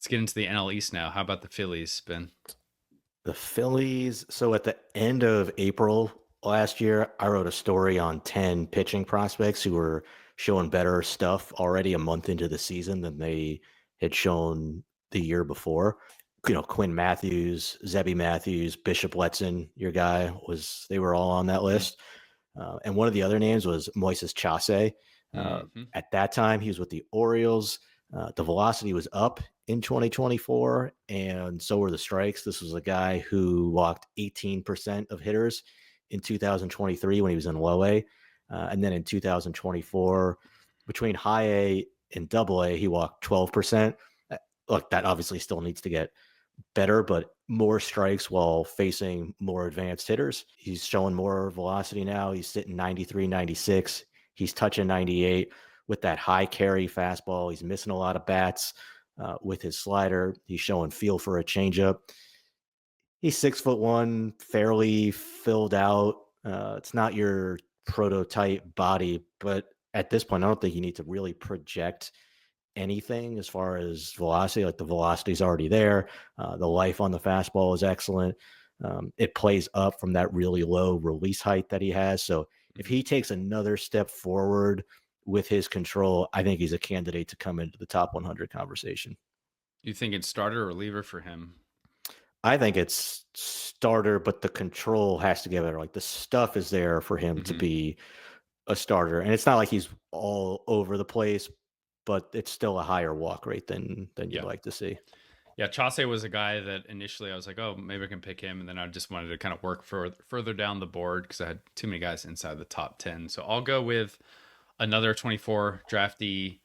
Let's get into the NL East now. How about the Phillies, Ben? The Phillies. So at the end of April last year, I wrote a story on 10 pitching prospects who were showing better stuff already a month into the season than they had shown the year before. Quinn Matthews, Zebby Matthews, Bishop Letson, your guy they were all on that Mm-hmm. list. And one of the other names was Moises Chase. Uh, Mm-hmm. at that time, he was with the Orioles. The velocity was up in 2024, and so were the strikes. This was a guy who walked 18% of hitters in 2023 when he was in low A. And then in 2024, between high A and double A, he walked 12%. Look, that obviously still needs to get better, but more strikes while facing more advanced hitters. He's showing more velocity now. He's sitting 93, 96. He's touching 98 with that high carry fastball. He's missing a lot of bats with his slider. He's showing feel for a changeup. He's 6'1", fairly filled out. It's not your prototype body, but at this point, I don't think you need to really project anything as far as velocity. Like the velocity is already there. The life on the fastball is excellent. It plays up from that really low release height that he has. So if Mm-hmm. he takes another step forward with his control, I think he's a candidate to come into the top 100 conversation. You think it's starter or reliever for him? I think it's starter, but the control has to get better. Like the stuff is there for him to Mm-hmm. be a starter, and it's not like he's all over the place, but it's still a higher walk rate than you'd Yeah. like to see. Yeah, Chauce was a guy that initially I was like, oh, maybe I can pick him. And then I just wanted to kind of work further down the board because I had too many guys inside the top 10. So I'll go with another 24 draftee.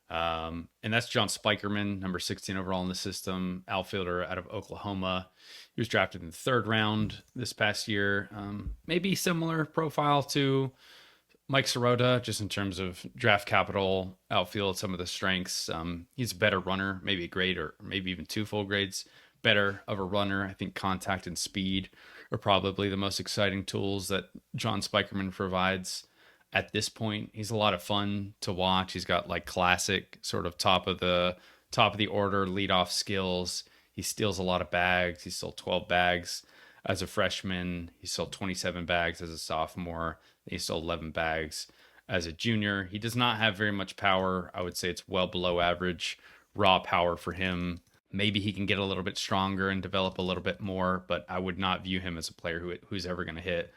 And that's John Spikerman, number 16 overall in the system, outfielder out of Oklahoma. He was drafted in the third round this past year. Maybe similar profile to Mike Sirota, just in terms of draft capital, outfield, some of the strengths. He's a better runner, maybe a grade or maybe even two full grades better of a runner. I think contact and speed are probably the most exciting tools that John Spikerman provides at this point. He's a lot of fun to watch. He's got like classic sort of top of the order leadoff skills. He steals a lot of bags. He stole 12 bags as a freshman. He stole 27 bags as a sophomore. He stole 11 bags as a junior. He does not have very much power. I would say it's well below average raw power for him. Maybe he can get a little bit stronger and develop a little bit more, but I would not view him as a player who's ever going to hit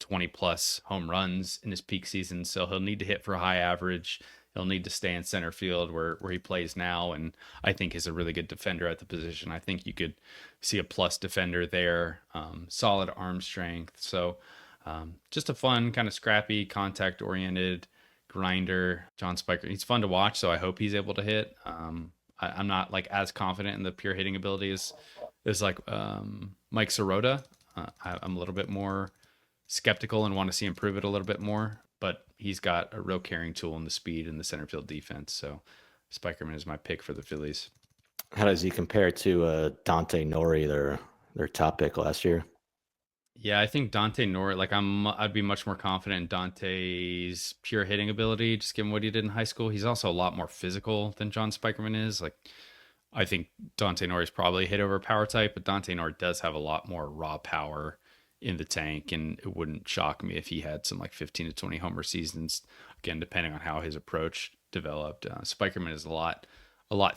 20 plus home runs in his peak season. So he'll need to hit for a high average. He'll need to stay in center field where he plays now. And I think he's a really good defender at the position. I think you could see a plus defender there, solid arm strength. So just a fun, kind of scrappy, contact oriented grinder. John Spiker, he's fun to watch. So I hope he's able to hit. I'm not like as confident in the pure hitting ability as like Mike Sirota. I'm a little bit more skeptical and want to see him prove it a little bit more. But he's got a real carrying tool in the speed and the center field defense. So Spikerman is my pick for the Phillies. How does he compare to Dante Nori, their top pick last year? Yeah, I think Dante Nor like I'd be much more confident in Dante's pure hitting ability, just given what he did in high school. He's also a lot more physical than John Spikerman is. Like I think Dante Nor is probably a hit over power type, but Dante Nor does have a lot more raw power in the tank, and it wouldn't shock me if he had some like 15 to 20 homer seasons. Again, depending on how his approach developed. Spikerman is a lot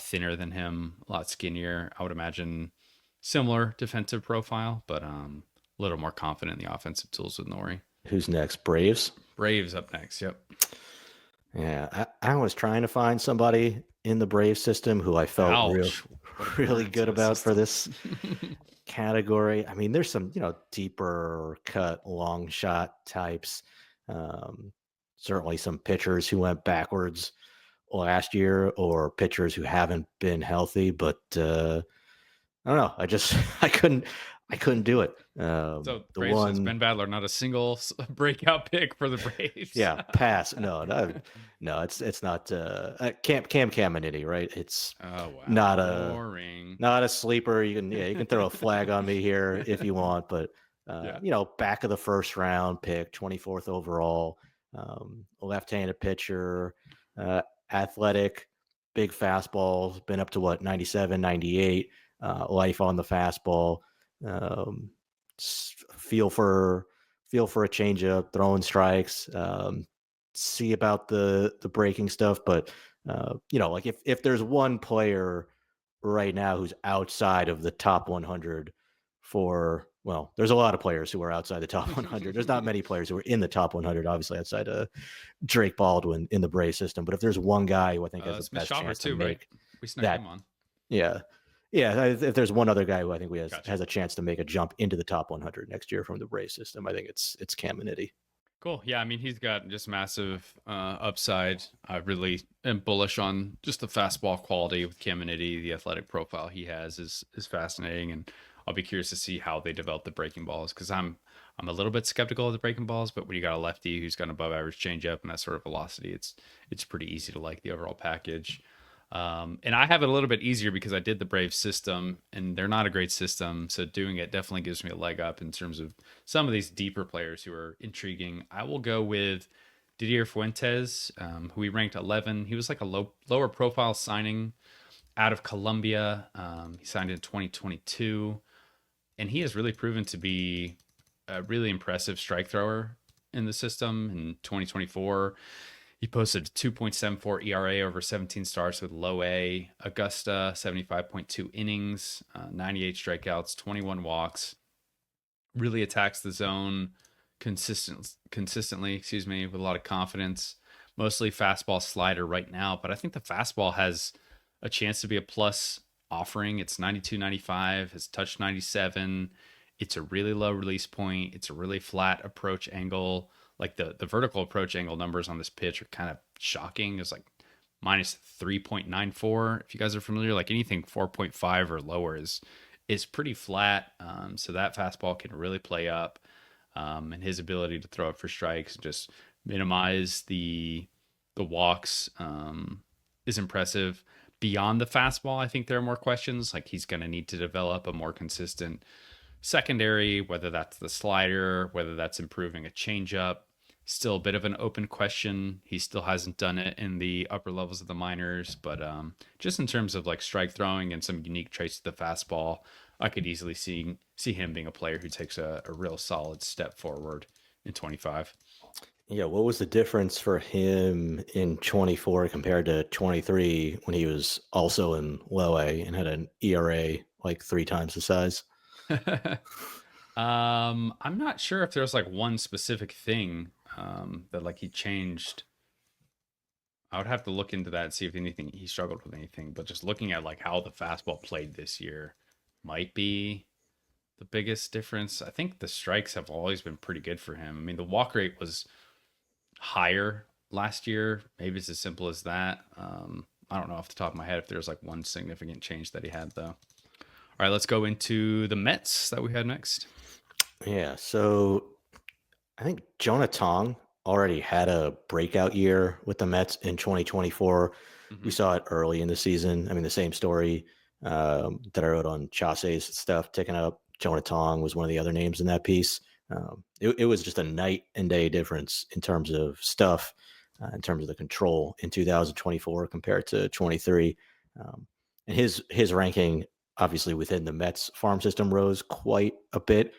thinner than him, a lot skinnier. I would imagine similar defensive profile, but a little more confident in the offensive tools with Nori. Who's next? Braves? Braves up next. Yep. Yeah, I was trying to find somebody in the Brave system who I felt Ouch. What a really burn to good the about for system. this category. I mean, there's some, deeper cut, long shot types. Um, Certainly some pitchers who went backwards last year or pitchers who haven't been healthy, but I don't know. I couldn't do it. So The Braves says one, Ben Badler, not a single breakout pick for the Braves. yeah, pass. No, no, no. It's not Cam Caminiti, right? It's Oh wow, not a boring. not a sleeper. You can throw a flag on me here if you want, but Yeah. back of the first round pick, 24th overall, left-handed pitcher, athletic, big fastball, been up to what, 97, 98, life on the fastball. Um, feel for a changeup, throwing strikes. See about the breaking stuff, but like if there's one player right now who's outside of the top 100 for, well, there's a lot of players who are outside the top 100. There's not many players who are in the top 100, obviously, outside of Drake Baldwin in the Braves system. But if there's one guy who I think has the Smith best Shawver chance to too, right? make We snuck him that, on. yeah, yeah, if there's one other guy who I think Gotcha. has a chance to make a jump into the top 100 next year from the Braves system, I think it's Caminiti. Cool. Yeah, I mean, he's got just massive upside. I really am bullish on just the fastball quality with Caminiti. The athletic profile he has is fascinating, and I'll be curious to see how they develop the breaking balls because I'm a little bit skeptical of the breaking balls, but when you got a lefty who's got an above average changeup and that sort of velocity, it's pretty easy to like the overall package. And I have it a little bit easier because I did the Braves system, and they're not a great system. So doing it definitely gives me a leg up in terms of some of these deeper players who are intriguing. I will go with Didier Fuentes, who we ranked 11. He was like a lower profile signing out of Colombia. He signed in 2022, and he has really proven to be a really impressive strike thrower in the system in 2024. He posted a 2.74 ERA over 17 starts with low A. Augusta, 75.2 innings, 98 strikeouts, 21 walks. Really attacks the zone consistently, with a lot of confidence. Mostly fastball slider right now, but I think the fastball has a chance to be a plus offering. It's 92, 95, has touched 97. It's a really low release point. It's a really flat approach angle. Like the vertical approach angle numbers on this pitch are kind of shocking. It's like minus 3.94. If you guys are familiar, like anything 4.5 or lower is pretty flat. So that fastball can really play up. And his ability to throw it for strikes and just minimize the walks is impressive. Beyond the fastball, I think there are more questions. Like he's going to need to develop a more consistent secondary, whether that's the slider, whether that's improving a changeup. Still a bit of an open question. He still hasn't done it in the upper levels of the minors, but just in terms of like strike throwing and some unique traits to the fastball, I could easily see him being a player who takes a real solid step forward in 25. Yeah, what was the difference for him in 24 compared to 23 when he was also in low A and had an ERA like three times the size? I'm not sure if there's like one specific thing that like he changed. I would have to look into that and see if anything he struggled with anything. But just looking at like how the fastball played this year might be the biggest difference. I think the strikes have always been pretty good for him. I mean, the walk rate was higher last year. Maybe it's as simple as that. I don't know off the top of my head if there's like one significant change that he had though. All right, let's go into the Mets that we had next. Yeah, so I think Jonah Tong already had a breakout year with the Mets in 2024. We Mm-hmm. saw it early in the season. I mean, the same story that I wrote on Chase's stuff, ticking up. Jonah Tong was one of the other names in that piece. It was just a night and day difference in terms of stuff, in terms of the control in 2024 compared to 23. And his ranking, obviously within the Mets farm system, rose quite a bit,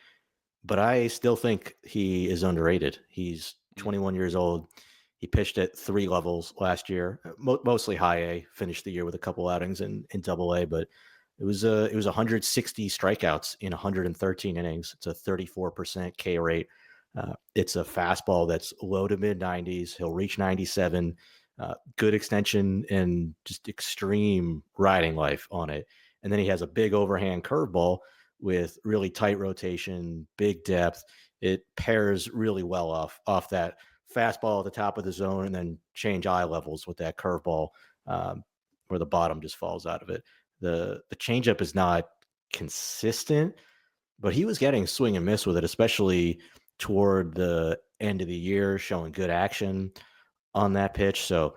but I still think he is underrated. He's 21 years old. He pitched at three levels last year, mostly high A. Finished the year with a couple outings in Double A, but it was 160 strikeouts in 113 innings. It's a 34% K rate. It's a fastball that's low to mid 90s. He'll reach 97. Good extension and just extreme riding life on it. And then he has a big overhand curveball with really tight rotation, big depth. It pairs really well off that fastball at the top of the zone, and then change eye levels with that curveball, where the bottom just falls out of it. The changeup is not consistent, but he was getting swing and miss with it, especially toward the end of the year, showing good action on that pitch. So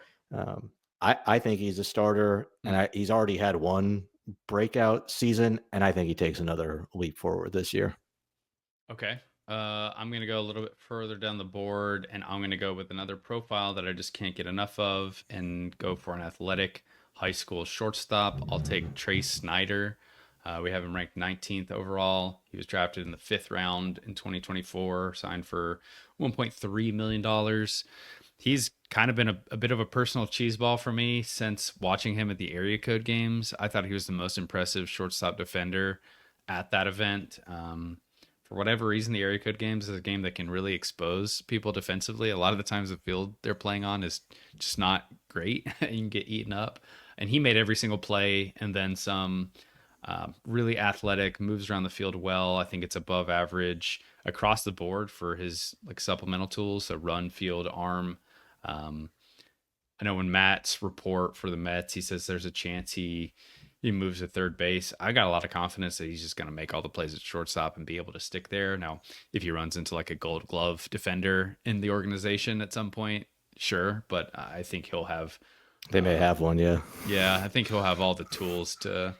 I think he's a starter, and he's already had one breakout season, and I think he takes another leap forward this year. Okay. I'm going to go a little bit further down the board, and I'm going to go with another profile that I just can't get enough of and go for an athletic high school shortstop, I'll take Trey Snyder. We have him ranked 19th overall. He was drafted in the fifth round in 2024, signed for $1.3 million. He's kind of been a bit of a personal cheeseball for me since watching him at the area code games. I thought he was the most impressive shortstop defender at that event. For whatever reason, the area code games is a game that can really expose people defensively. A lot of the times, the field they're playing on is just not great, and you can get eaten up. And he made every single play and then some. Really athletic, moves around the field well. I think it's above average across the board for his like supplemental tools, so run, field, arm. Um, I know when Matt's report for the Mets, he says there's a chance he moves to third base. I got a lot of confidence that he's just going to make all the plays at shortstop and be able to stick there. Now, if he runs into like a Gold Glove defender in the organization at some point, sure, but I think he'll have. They may have one, yeah. Yeah, I think he'll have all the tools to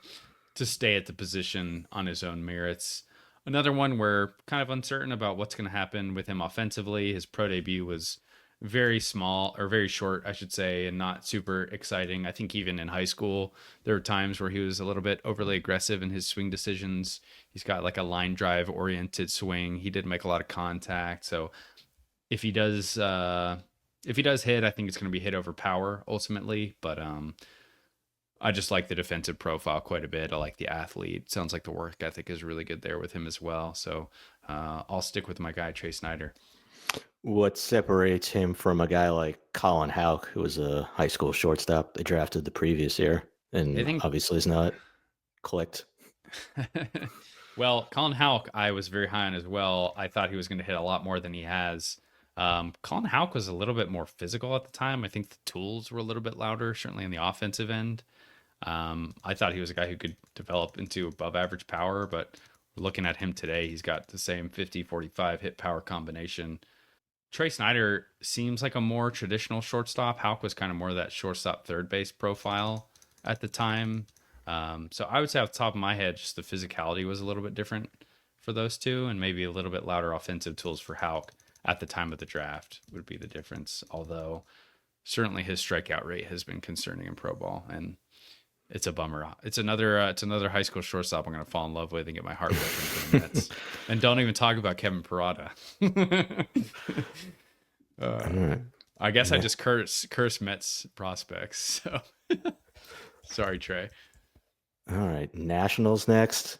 stay at the position on his own merits. Another one we're kind of uncertain about what's going to happen with him offensively. His pro debut was very small, or very short, I should say, and not super exciting. I think even in high school, there were times where he was a little bit overly aggressive in his swing decisions. He's got like a line drive oriented swing. He did make a lot of contact. So if he does, if he does hit, I think it's going to be hit over power ultimately. But I just like the defensive profile quite a bit. I like the athlete. Sounds like the work ethic is really good there with him as well. So I'll stick with my guy, Trey Snyder. What separates him from a guy like Colin Houck, who was a high school shortstop they drafted the previous year, I and think, obviously is not clicked? well, Colin Houck, I was very high on as well. I thought he was going to hit a lot more than he has. Colin Houck was a little bit more physical at the time. I think the tools were a little bit louder, certainly on the offensive end. I thought he was a guy who could develop into above average power, but looking at him today, he's got the same 50-45 hit power combination. Trey Snyder seems like a more traditional shortstop. Houck was kind of more of that shortstop third base profile at the time. So I would say off the top of my head, just the physicality was a little bit different for those two, and maybe a little bit louder offensive tools for Houck at the time of the draft would be the difference. Although certainly his strikeout rate has been concerning in pro ball, and it's a bummer. It's another high school shortstop I'm going to fall in love with and get my heart broken for the Mets. And don't even talk about Kevin Parada. All right. I guess I just curse Mets prospects. So sorry, Trey. All right. Nationals next.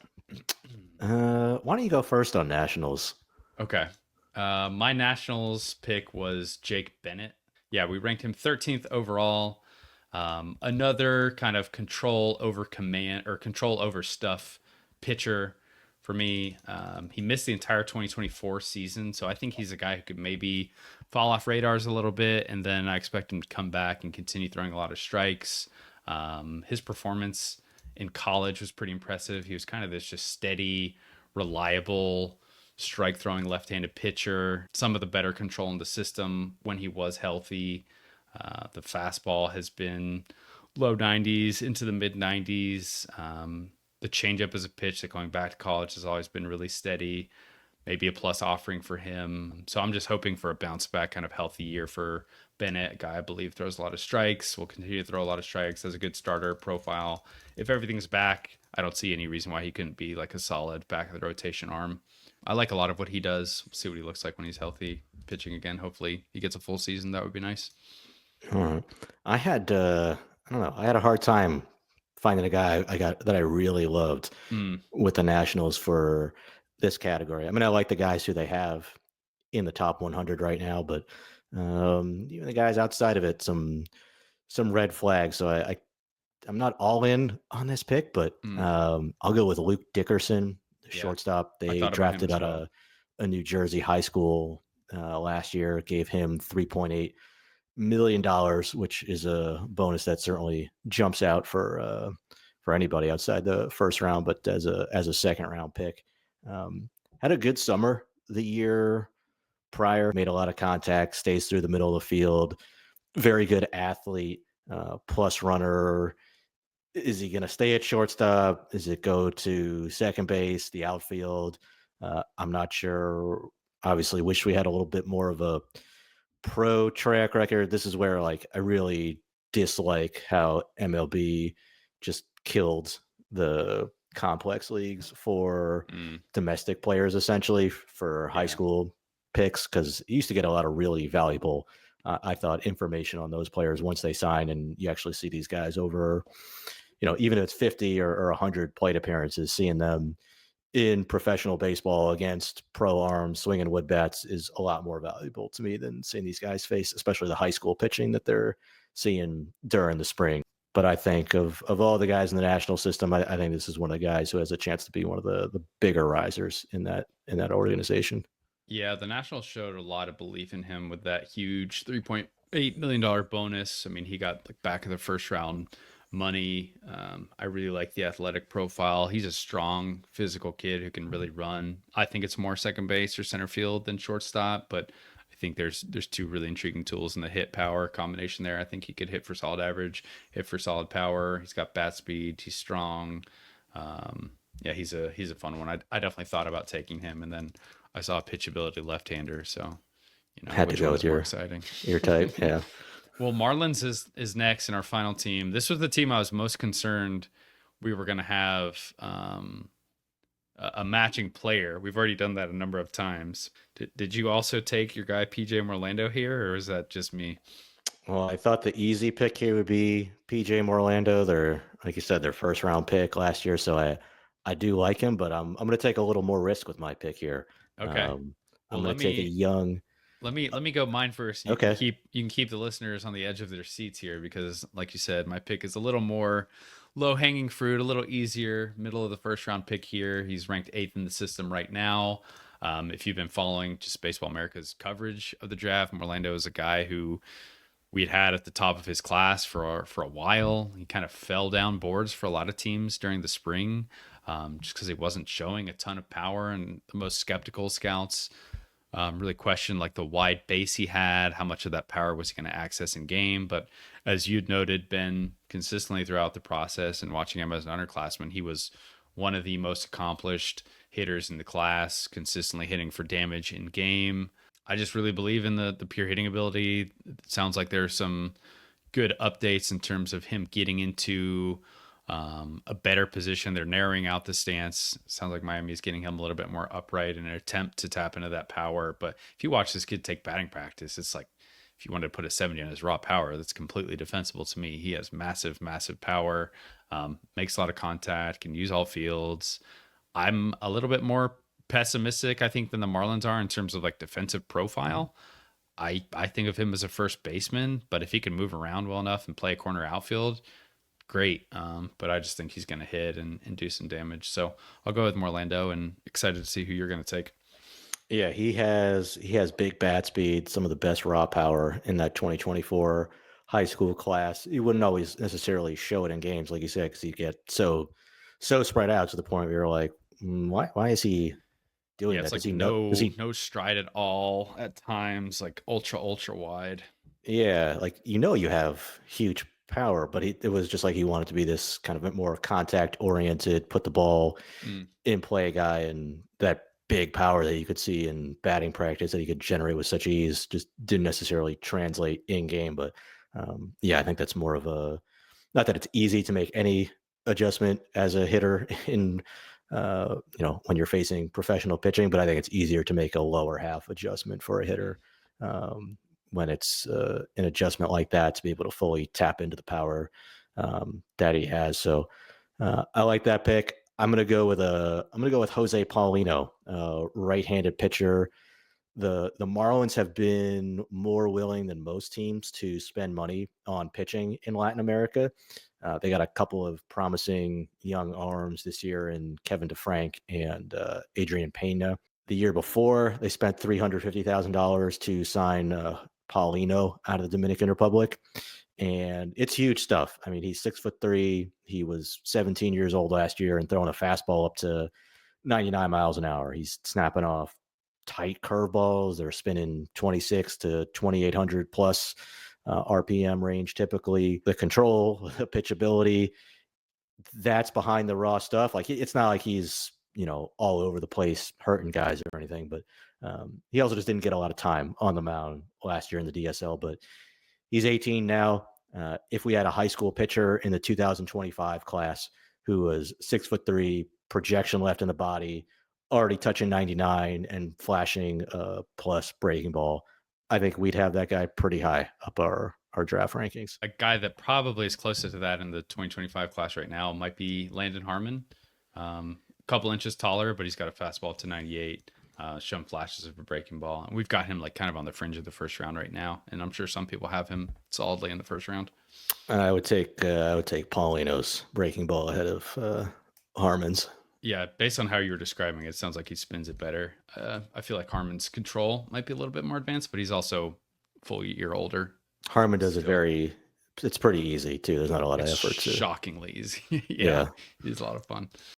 Why don't you go first on Nationals? Okay. My Nationals pick was Jake Bennett. Yeah, we ranked him 13th overall. Another kind of control over command or control over stuff pitcher for me. He missed the entire 2024 season, so I think he's a guy who could maybe fall off radars a little bit, and then I expect him to come back and continue throwing a lot of strikes. His performance in college was pretty impressive. He was kind of this just steady, reliable strike throwing left-handed pitcher. Some of the better control in the system when he was healthy. The fastball has been low 90s into the mid 90s. The changeup is a pitch that going back to college has always been really steady. Maybe a plus offering for him. So I'm just hoping for a bounce back kind of healthy year for Bennett, a guy I believe throws a lot of strikes, will continue to throw a lot of strikes, has a good starter profile. If everything's back, I don't see any reason why he couldn't be like a solid back of the rotation arm. I like a lot of what he does. See what he looks like when he's healthy, pitching again. Hopefully he gets a full season. That would be nice. All right. I don't know. I had a hard time finding a guy that I really loved Mm, with the Nationals for this category. I mean, I like the guys who they have in the top 100 right now, but even the guys outside of it, some red flags. So I'm not all in on this pick, but mm. I'll go with Luke Dickerson, the Yeah, shortstop. I They thought about him drafted as out well. a New Jersey high school last year, gave him $3.8 million, which is a bonus that certainly jumps out for anybody outside the first round, but as a second round pick. Um, Had a good summer the year prior, made a lot of contact, stays through the middle of the field, very good athlete, plus runner. Is he going to stay at shortstop? Is it go to second base, the outfield? I'm not sure. Obviously, wish we had a little bit more of a pro track record. This is where like I really dislike how MLB just killed the complex leagues for Mm, domestic players, essentially for high yeah. school picks, because you used to get a lot of really valuable, I thought, information on those players once they sign, and you actually see these guys over, even if it's 50 or 100 plate appearances, seeing them in professional baseball against pro arms swinging wood bats is a lot more valuable to me than seeing these guys face, especially the high school pitching that they're seeing during the spring. But I think of all the guys in the national system, I think this is one of the guys who has a chance to be one of the bigger risers in that organization. Yeah, the Nationals showed a lot of belief in him with that huge $3.8 million bonus. I mean, he got like back of the first round money. I really like the athletic profile. He's a strong physical kid who can really run. I think it's more second base or center field than shortstop, but I think there's two really intriguing tools in the hit power combination there. I think he could hit for solid average, hit for solid power. He's got bat speed. He's strong. Yeah, he's a fun one. I definitely thought about taking him, and then I saw a pitchability left-hander, so Had to which go one with is more your exciting? your type, yeah. Well, Marlins is next in our final team. This was the team I was most concerned we were going to have a matching player. We've already done that a number of times. Did you also take your guy PJ Morlando here, or is that just me? Well, I thought the easy pick here would be PJ Morlando. They're, like you said, their first round pick last year, so I do like him, but I'm going to take a little more risk with my pick here. Okay. Um, I'm Well, going to take a young. let me go mine first. You can Okay. keep the listeners on the edge of their seats here because, like you said, my pick is a little more low hanging fruit, a little easier. Middle of the first round pick here. He's ranked eighth in the system right now. If you've been following just Baseball America's coverage of the draft, Orlando is a guy who we had at the top of his class for a while. He kind of fell down boards for a lot of teams during the spring, just because he wasn't showing a ton of power, and the most skeptical scouts really questioned like the wide base he had, how much of that power was he going to access in game. But as you'd noted, Ben, consistently throughout the process and watching him as an underclassman, he was one of the most accomplished hitters in the class, consistently hitting for damage in game. I just really believe in the pure hitting ability. It sounds like there's some good updates in terms of him getting into a better position. They're narrowing out the stance. Sounds like Miami's getting him a little bit more upright in an attempt to tap into that power. But if you watch this kid take batting practice, it's like if you wanted to put a 70 on his raw power, that's completely defensible to me. He has massive, massive power, makes a lot of contact, can use all fields. I'm a little bit more pessimistic, I think, than the Marlins are in terms of like defensive profile. I think of him as a first baseman, but if he can move around well enough and play a corner outfield, great. But I just think he's going to hit and do some damage. So I'll go with Morlando and excited to see who you're going to take. Yeah, he has big bat speed, some of the best raw power in that 2024 high school class. You wouldn't always necessarily show it in games, like you said, because you get so spread out to the point where you're like, why is he doing Yeah, it's that? Does like he know? Does he? no stride at all at times, like ultra wide. Yeah, like you have huge power, but it was just like he wanted to be this kind of a more contact oriented, put the ball Mm, in play guy, and that big power that you could see in batting practice that he could generate with such ease just didn't necessarily translate in game. But yeah, I think that's more of a, not that it's easy to make any adjustment as a hitter in when you're facing professional pitching, but I think it's easier to make a lower half adjustment for a hitter um, when it's an adjustment like that to be able to fully tap into the power that he has. So I like that pick. I'm gonna go with Jose Paulino, right-handed pitcher. The Marlins have been more willing than most teams to spend money on pitching in Latin America. They got a couple of promising young arms this year in Kevin DeFrank and Adrian Pena. The year before, they spent $350,000 to sign Paulino out of the Dominican Republic, and it's huge stuff. I mean, he's 6'3". He was 17 years old last year and throwing a fastball up to 99 miles an hour. He's snapping off tight curveballs. They're spinning 26 to 2,800 plus RPM range typically. The control, the pitchability, that's behind the raw stuff. Like it's not like he's all over the place hurting guys or anything, but he also just didn't get a lot of time on the mound last year in the DSL. But he's 18 now. If we had a high school pitcher in the 2025 class who was 6'3", projection left in the body, already touching 99 and flashing plus breaking ball, I think we'd have that guy pretty high up our draft rankings. A guy that probably is closer to that in the 2025 class right now might be Landon Harmon. A couple inches taller, but he's got a fastball to 98. Shown flashes of a breaking ball. And we've got him like kind of on the fringe of the first round right now, and I'm sure some people have him solidly in the first round. I would take Paulino's breaking ball ahead of Harmon's. Yeah, based on how you were describing it, it sounds like he spins it better. I feel like Harmon's control might be a little bit more advanced, but he's also full year older. Harmon does it very. It's pretty easy too. There's not a lot of It's effort to. shockingly easy. Yeah. He's a lot of fun.